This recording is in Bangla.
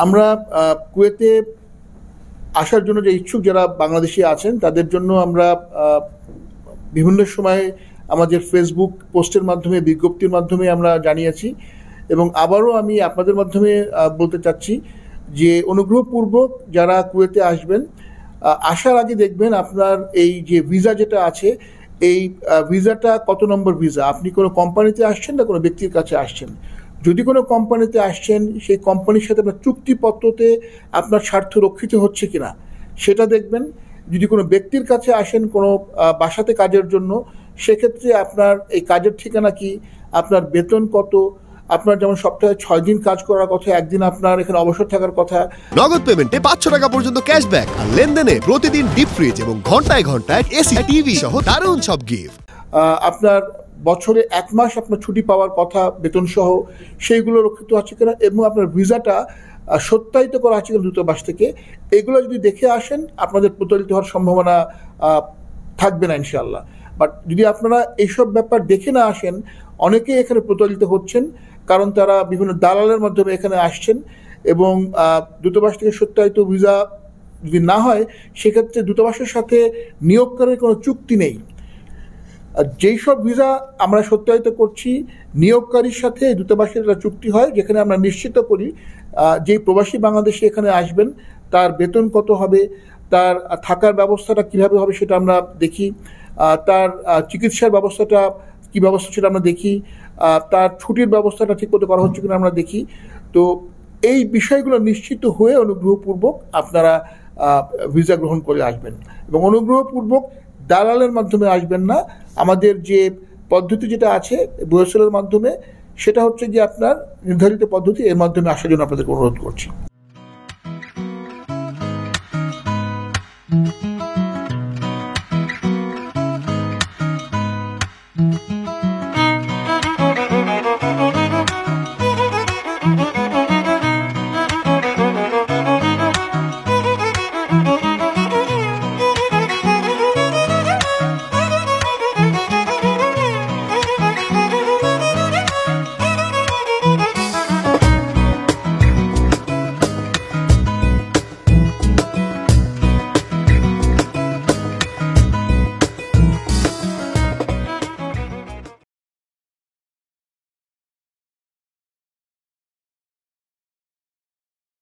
আমরা কুয়েতে আসার জন্য যে ইচ্ছুক যারা বাংলাদেশি আছেন তাদের জন্য আমরা বিভিন্ন সময় আমাদের ফেসবুক পোস্টের মাধ্যমে বিজ্ঞপ্তির মাধ্যমে আমরা জানিয়েছি এবং আবারও আমি আপনাদের মাধ্যমে বলতে চাচ্ছি যে অনুগ্রহপূর্বক যারা কুয়েতে আসবেন আসার আগে দেখবেন আপনার এই যে ভিসা যেটা আছে এই ভিসাটা কত নম্বর ভিসা, আপনি কোনো কোম্পানিতে আসছেন না কোনো ব্যক্তির কাছে আসছেন। যদি কোনো কোম্পানিতে আসছেন সেই কোম্পানির সাথে আপনার চুক্তিপত্রতে আপনার স্বার্থ রক্ষিত হচ্ছে কিনা সেটা দেখবেন। যদি কোনো ব্যক্তির কাছে আসেন কোনো বাসাতে কাজের জন্য সেক্ষেত্রে আপনার এই কাজের ঠিকানা কি, আপনার বেতন কত, আপনার যেমন সপ্তাহে 6 দিন কাজ করার কথা, একদিন আপনার এখানে অবসর থাকার কথা, নগদ পেমেন্টে 500 টাকা পর্যন্ত ক্যাশব্যাক আর লেনদেনে প্রতিদিন ডিপ ফ্রিজ এবং ঘন্টায় ঘন্টায় এসি টিভি সহ দারুণ সব গিফট। আপনার বছরে 1 মাস আপনার ছুটি পাওয়ার কথা বেতন সহ সেইগুলো রক্ষিত আছে কিনা এবং আপনার ভিসাটা সত্যায়িত করা আছে কিনা দূতাবাস থেকে, এগুলো যদি দেখে আসেন আপনাদের প্রতারিত হওয়ার সম্ভাবনা থাকবে না ইনশাআল্লাহ। বাট যদি আপনারা এইসব ব্যাপার দেখে না আসেন, অনেকেই এখানে প্রতারিত হচ্ছেন কারণ তারা বিভিন্ন দালালের মাধ্যমে এখানে আসছেন এবং দূতাবাস থেকে সত্যায়িত ভিসা যদি না হয় সেক্ষেত্রে দূতাবাসের সাথে নিয়োগকারীর কোনো চুক্তি নেই। যেই সব ভিসা আমরা সত্যায়িত করছি নিয়োগকারীর সাথে দূতাবাসের একটা চুক্তি হয় যেখানে আমরা নিশ্চিত করি যেই প্রবাসী বাংলাদেশি এখানে আসবেন তার বেতন কত হবে, তার থাকার ব্যবস্থাটা কীভাবে হবে সেটা আমরা দেখি, তার চিকিৎসার ব্যবস্থাটা কী ব্যবস্থা সেটা আমরা দেখি, তার ছুটির ব্যবস্থাটা ঠিকমতো করা হচ্ছে কিনা আমরা দেখি। তো এই বিষয়গুলো নিশ্চিত হয়ে অনুগ্রহপূর্বক আপনারা ভিসা গ্রহণ করে আসবেন এবং অনুগ্রহপূর্বক দালালের মাধ্যমে আসবেন না। আমাদের যে পদ্ধতি যেটা আছে বয়সেলের মাধ্যমে সেটা হচ্ছে যে আপনার নির্ধারিত পদ্ধতি, এর মাধ্যমে আসার জন্য আপনাদেরকে অনুরোধ করছি।